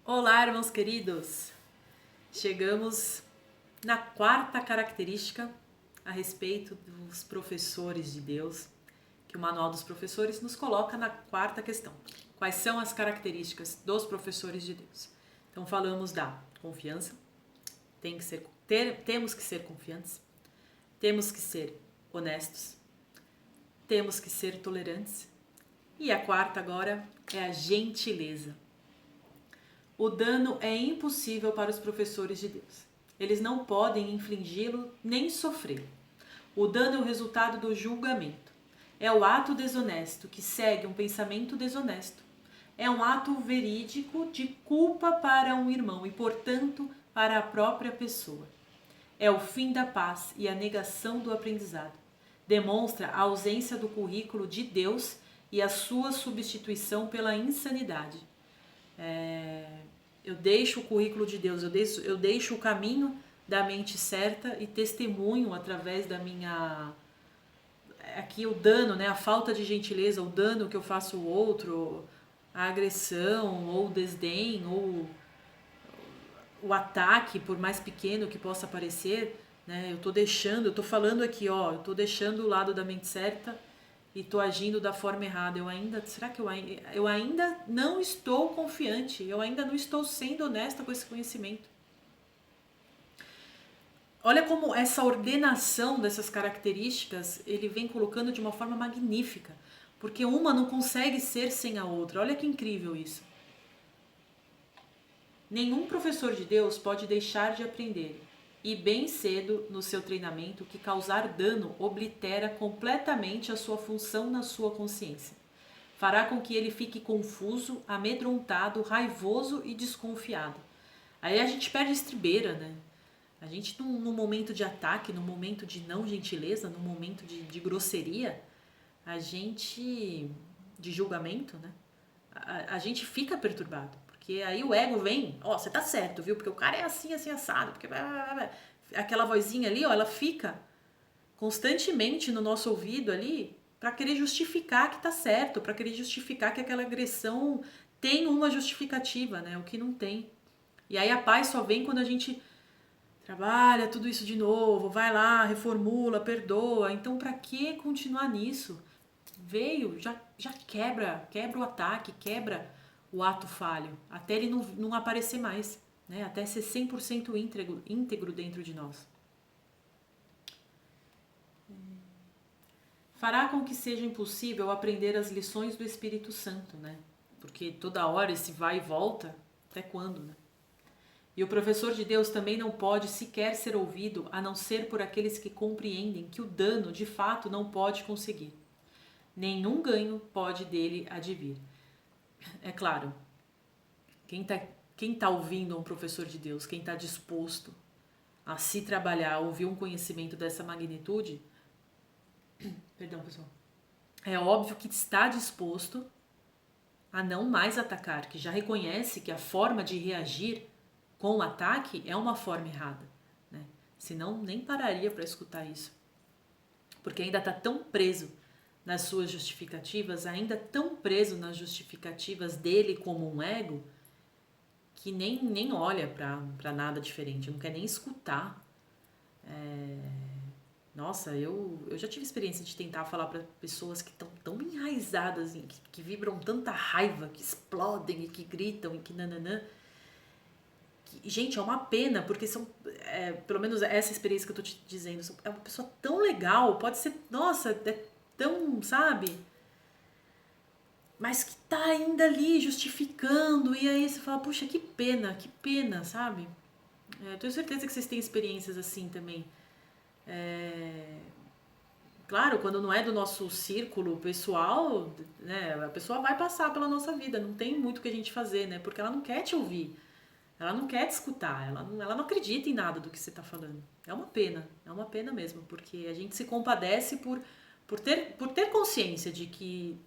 Olá, irmãos queridos! Chegamos na quarta característica a respeito dos professores de Deus, que o Manual dos Professores nos coloca na quarta questão. Quais são as características dos professores de Deus? Então, falamos da confiança, temos que ser confiantes, temos que ser honestos, temos que ser tolerantes, e a quarta agora é a gentileza. O dano é impossível para os professores de Deus. Eles não podem infligi-lo nem sofrê-lo. O dano é o resultado do julgamento. É o ato desonesto que segue um pensamento desonesto. É um ato verídico de culpa para um irmão e, portanto, para a própria pessoa. É o fim da paz e a negação do aprendizado. Demonstra a ausência do currículo de Deus e a sua substituição pela insanidade. Eu deixo o currículo de Deus, eu deixo o caminho da mente certa e testemunho através da minha... Aqui o dano, né, a falta de gentileza, o dano que eu faço ao outro, a agressão ou o desdém ou o ataque, por mais pequeno que possa parecer, né, eu tô falando aqui, ó, eu tô deixando o lado da mente certa e tô agindo da forma errada. Será que eu ainda não estou confiante? Eu ainda não estou sendo honesta com esse conhecimento. Olha como essa ordenação dessas características ele vem colocando de uma forma magnífica, porque uma não consegue ser sem a outra. Olha que incrível isso. Nenhum professor de Deus pode deixar de aprender, e bem cedo no seu treinamento que causar dano oblitera completamente a sua função na sua consciência. Fará com que ele fique confuso, amedrontado, raivoso e desconfiado. Aí a gente perde a estribeira, né? A gente, num momento de ataque, num momento de não gentileza, num momento de grosseria, a gente, de julgamento, né? A gente fica perturbado. Porque aí o ego vem, ó, você tá certo, viu? Porque o cara é assim, assim, assado. Porque aquela vozinha ali, ó, ela fica constantemente no nosso ouvido ali para querer justificar que tá certo, para querer justificar que aquela agressão tem uma justificativa, né? O que não tem. E aí a paz só vem quando a gente trabalha tudo isso de novo, vai lá, reformula, perdoa. Então, para que continuar nisso? Veio, já quebra o ataque, quebra o ato falho, até ele não aparecer mais, né? Até ser 100% íntegro dentro de nós. Fará com que seja impossível aprender as lições do Espírito Santo, né? Porque toda hora esse vai e volta, até quando, né? E o professor de Deus também não pode sequer ser ouvido a não ser por aqueles que compreendem que o dano de fato não pode conseguir. Nenhum ganho pode dele advir. É claro, quem tá ouvindo um professor de Deus, quem está disposto a se trabalhar, a ouvir um conhecimento dessa magnitude, perdão pessoal, é óbvio que está disposto a não mais atacar, que já reconhece que a forma de reagir com o ataque é uma forma errada, né? Senão nem pararia para escutar isso, porque ainda está tão preso nas suas justificativas, ainda tão preso nas justificativas dele como um ego, que nem olha para nada diferente, não quer nem escutar. Nossa, eu já tive experiência de tentar falar para pessoas que estão tão enraizadas, que vibram tanta raiva, que explodem e que gritam e que nananã. Gente, é uma pena, porque são, pelo menos essa experiência que eu tô te dizendo, é uma pessoa tão legal, pode ser, nossa, é tão, sabe? Mas que tá ainda ali justificando, e aí você fala, puxa, que pena, sabe? Tenho certeza que vocês têm experiências assim também. Claro, quando não é do nosso círculo pessoal, né, a pessoa vai passar pela nossa vida, não tem muito o que a gente fazer, né? Porque ela não quer te ouvir, ela não quer te escutar, ela não acredita em nada do que você está falando. É uma pena mesmo, porque a gente se compadece por ter consciência de que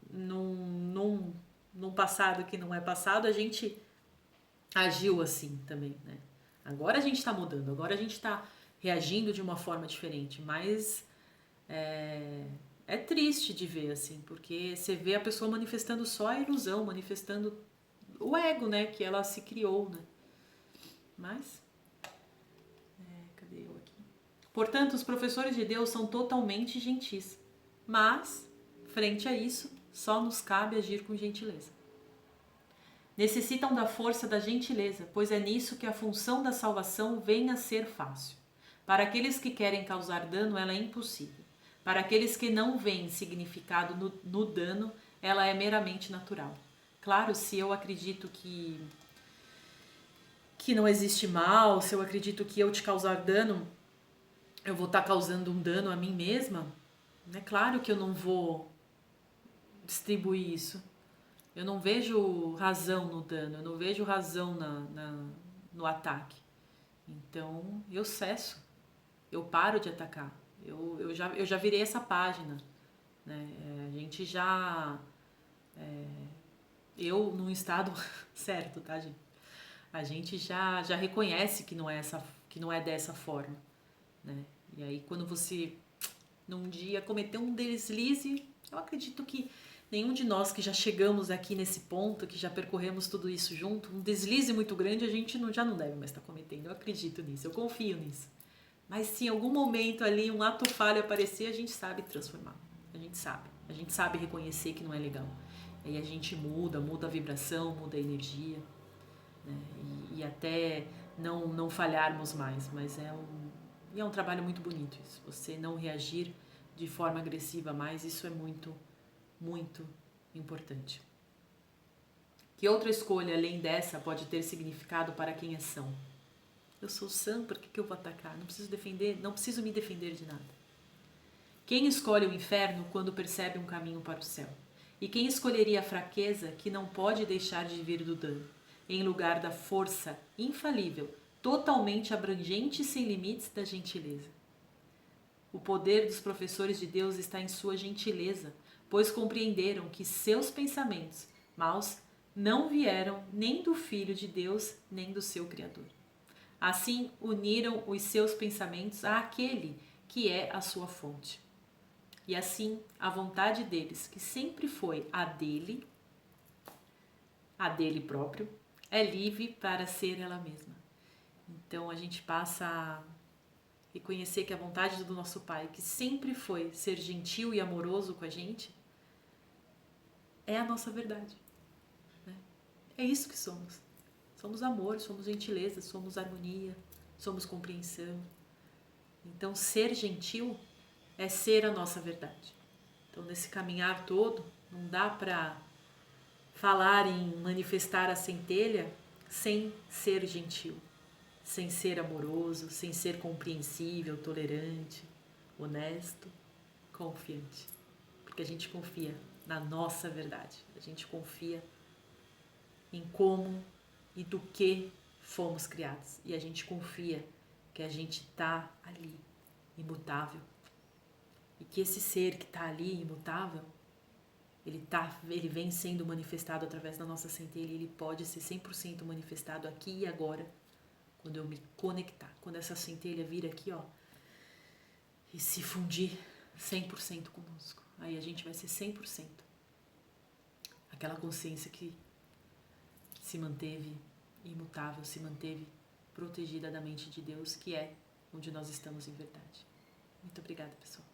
num passado que não é passado, a gente agiu assim também, né? Agora a gente está mudando, agora a gente está reagindo de uma forma diferente, mas é triste de ver assim, porque você vê a pessoa manifestando só a ilusão, manifestando o ego, né, que ela se criou, né? Mas, cadê eu aqui? Portanto, os professores de Deus são totalmente gentis, mas, frente a isso, só nos cabe agir com gentileza. Necessitam da força da gentileza, pois é nisso que a função da salvação vem a ser fácil. Para aqueles que querem causar dano, ela é impossível. Para aqueles que não veem significado no dano, ela é meramente natural. Claro, se eu acredito que não existe mal, se eu acredito que eu te causar dano, eu vou estar causando um dano a mim mesma, é claro que eu não vou distribuir isso. Eu não vejo razão no dano, eu não vejo razão no ataque. Então eu cesso, eu paro de atacar. Eu já virei essa página. Né? A gente já. Eu num estado certo, tá, gente? A gente já reconhece que não é dessa forma. Né? E aí quando você num dia cometeu um deslize, eu acredito que nenhum de nós que já chegamos aqui nesse ponto, que já percorremos tudo isso junto, um deslize muito grande a gente já não deve mais estar cometendo. Eu acredito nisso, eu confio nisso. Mas se em algum momento ali um ato falho aparecer, a gente sabe transformar. A gente sabe reconhecer que não é legal. Aí a gente muda a vibração, muda a energia, né? E até não falharmos mais. Mas é um trabalho muito bonito isso. Você não reagir de forma agressiva mais, isso é muito, muito importante. Que outra escolha além dessa pode ter significado para quem é são? Eu sou sã, por que eu vou atacar? Não preciso me defender de nada. Quem escolhe o inferno quando percebe um caminho para o céu? E quem escolheria a fraqueza que não pode deixar de vir do dano, em lugar da força infalível, totalmente abrangente e sem limites da gentileza? O poder dos professores de Deus está em sua gentileza, pois compreenderam que seus pensamentos maus não vieram nem do Filho de Deus, nem do seu Criador. Assim, uniram os seus pensamentos àquele que é a sua fonte. E assim, a vontade deles, que sempre foi a dele próprio, é livre para ser ela mesma. Então, a gente passa a reconhecer que a vontade do nosso Pai, que sempre foi ser gentil e amoroso com a gente, é a nossa verdade. Né? É isso que somos. Somos amor, somos gentileza, somos harmonia, somos compreensão. Então, ser gentil é ser a nossa verdade. Então, nesse caminhar todo, não dá para falar em manifestar a centelha sem ser gentil, sem ser amoroso, sem ser compreensível, tolerante, honesto, confiante. Porque a gente confia na nossa verdade, a gente confia em como e do que fomos criados. E a gente confia que a gente está ali, imutável. E que esse ser que está ali, imutável, ele vem sendo manifestado através da nossa centelha e ele pode ser 100% manifestado aqui e agora, quando eu me conectar. Quando essa centelha vir aqui, ó, e se fundir 100% conosco. Aí a gente vai ser 100%. Aquela consciência que se manteve imutável, se manteve protegida da mente de Deus, que é onde nós estamos em verdade. Muito obrigada, pessoal.